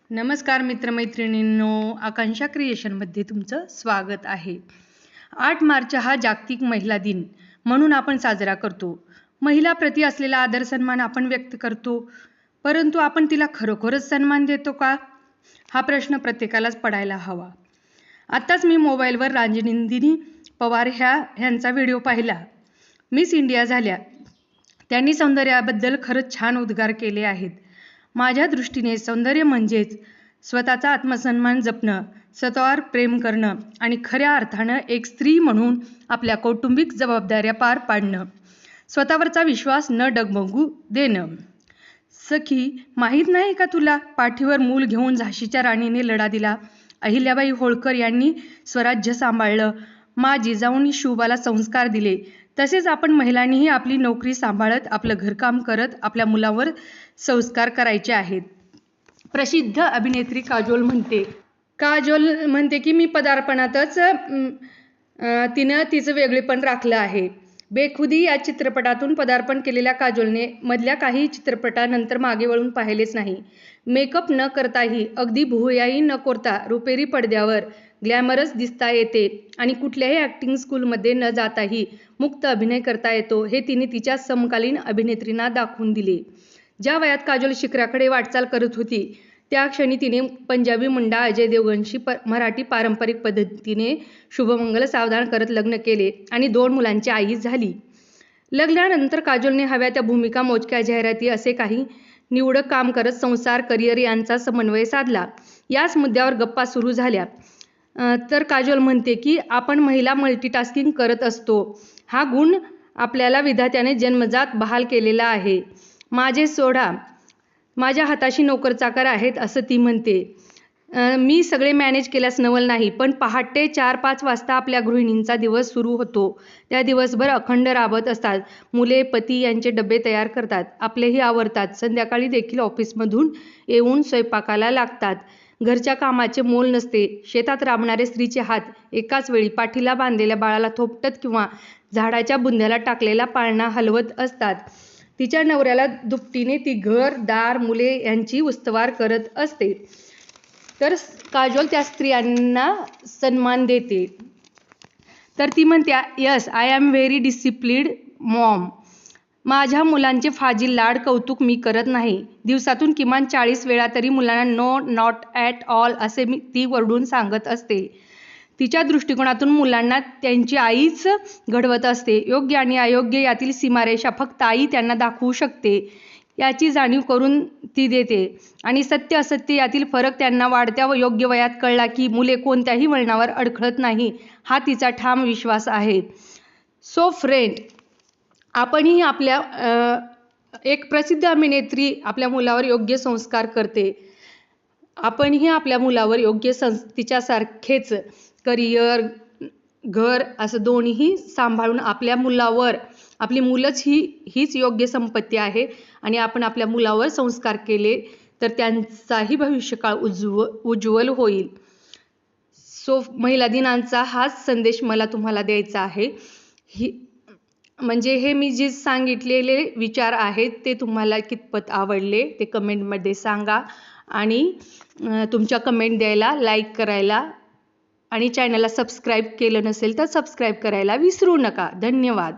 नमस्कार मित्रमैत्रिणींनो, आकांक्षा क्रिएशनमध्ये तुमचं स्वागत आहे. 8 मार्च हा जागतिक महिला दिन म्हणून आपण साजरा करतो. महिलाप्रती असलेला आदर सन्मान आपण व्यक्त करतो, परंतु आपण तिला खरोखरच सन्मान देतो का? हा प्रश्न प्रत्येकालाच पडायला हवा. आत्ताच मी मोबाईलवर राजनंदिनी पवार ह्यांचा व्हिडिओ पाहिला. मिस इंडिया झाल्या. त्यांनी सौंदर्याबद्दल खरंच छान उद्गार केले आहेत. माझ्या दृष्टीने सौंदर्य म्हणजेच स्वतःचा आत्मसन्मान जपणं, स्वतःवर प्रेम करणं आणि खऱ्या अर्थानं एक स्त्री म्हणून आपल्या कौटुंबिक जबाबदाऱ्या पार पाडणं, स्वतःवरचा विश्वास न डगमगू देणं. सखी, माहीत नाही का तुला, पाठीवर मूल घेऊन झाशीच्या राणीने लढा दिला. अहिल्याबाई होळकर यांनी स्वराज्य सांभाळलं. मा जिजाऊंनी शिवबाला संस्कार दिले. तसेच आपण महिलांनीही आपली नोकरी सांभाळत, आपलं घरकाम करत आपल्या मुलावर संस्कार करायचे आहेत. प्रसिद्ध अभिनेत्री काजोल म्हणते की मी पदार्पणातच तिनं तिचं वेगळेपण राखलं आहे. बेखुदी या चित्रपटातून पदार्पण केलेल्या काजोलने मधल्या काही चित्रपटानंतर मागे वळून पाहिलेच नाही. मेकअप न करताही, अगदी भुवयाही न कोरता रुपेरी पडद्यावर ग्लॅमरस दिसता येते आणि कुठल्याही ॲक्टिंग स्कूलमध्ये न जाताही मुक्त अभिनय करता येतो, हे तिने तिच्या समकालीन अभिनेत्रींना दाखवून दिले. ज्या वयात काजोल शिखराकडे वाटचाल करत होती, त्या क्षणी तिने पंजाबी मुंडा अजय देवगणशी मराठी पारंपरिक पद्धतीने शुभमंगल सावधान करत लग्न केले आणि 2 मुलांची आई झाली. लग्नानंतर काजोलने हव्या त्या भूमिका, मोजक्या जाहिराती असे काही निवडक काम करत संसार, करिअर यांचा समन्वय साधला. याच मुद्द्यावर गप्पा सुरू झाल्या. तर काजोल म्हणते की आपण महिला मल्टीटास्किंग करत असतो. हा गुण आपल्याला विधात्याने जन्मजात बहाल केलेला आहे. माझे सोडा, माझ्या हाताशी नोकरचाकर आहेत असं ती म्हणते. मी सगळे मॅनेज केल्यास नवल नाही, पण पहाटे 4-5 वाजता आपल्या गृहिणींचा दिवस सुरू होतो. त्या दिवसभर अखंड राबत असतात. मुले, पती यांचे डबे तयार करतात, आपलेही आवरतात. संध्याकाळी देखील ऑफिसमधून येऊन स्वयंपाकाला लागतात. घरच्या कामाचे मोल नसते. शेतात राबणारे स्त्रीचे हात एकाच वेळी पाठीला बांधलेल्या बाळाला थोपटत किंवा झाडाच्या बुंध्याला टाकलेला पाळणा हलवत असतात. तिच्या नवऱ्याला दुपटीने ती घर, दार, मुले यांची उस्तवार करत असते. तर काजोल त्या स्त्रियांना सन्मान देते. तर ती म्हणते, yes, I am very disciplined Maugham. माझ्या मुलांचे फाजील लाड कौतुक मी करत नाही. दिवसातून किमान 40 वेळा तरी मुलांना नो, नॉट ॲट ऑल असे ती वरडून सांगत असते. तिच्या दृष्टिकोनातून मुलांना त्यांची आईच घडवत असते. योग्य आणि अयोग्य यातील सीमारेषा फक्त आई त्यांना दाखवू शकते, याची जाणीव करून ती देते. आणि सत्य असत्य यातील फरक त्यांना वाढत्या व योग्य वयात कळला की मुले कोणत्याही वळणावर अडखळत नाही, हा तिचा ठाम विश्वास आहे. सो फ्रेंड, आपणही एक प्रसिद्ध अभिनेत्री आपल्या मुलावर योग्य संस्कार करते. आपणही आपल्या मुलावर योग्य तिच्यासारखेच करिअर, घर असं दोन्हीही सांभाळून आपल्या मुलावर, आपली मुलंच हीच योग्य संपत्ती आहे आणि आपण आपल्या मुलावर संस्कार केले तर त्यांचाही भविष्यकाळ उज्ज्वल होईल. सो महिला दिनांचा हाच संदेश मला तुम्हाला द्यायचा आहे. म्हणजे हे मी जे सांगितलेले विचार आहेत ते तुम्हाला कितपत आवडले ते कमेंटमध्ये सांगा आणि तुमच्या कमेंट द्यायला, लाईक करायला आणि चॅनलला सबस्क्राईब केलं नसेल तर सबस्क्राईब करायला विसरू नका. धन्यवाद.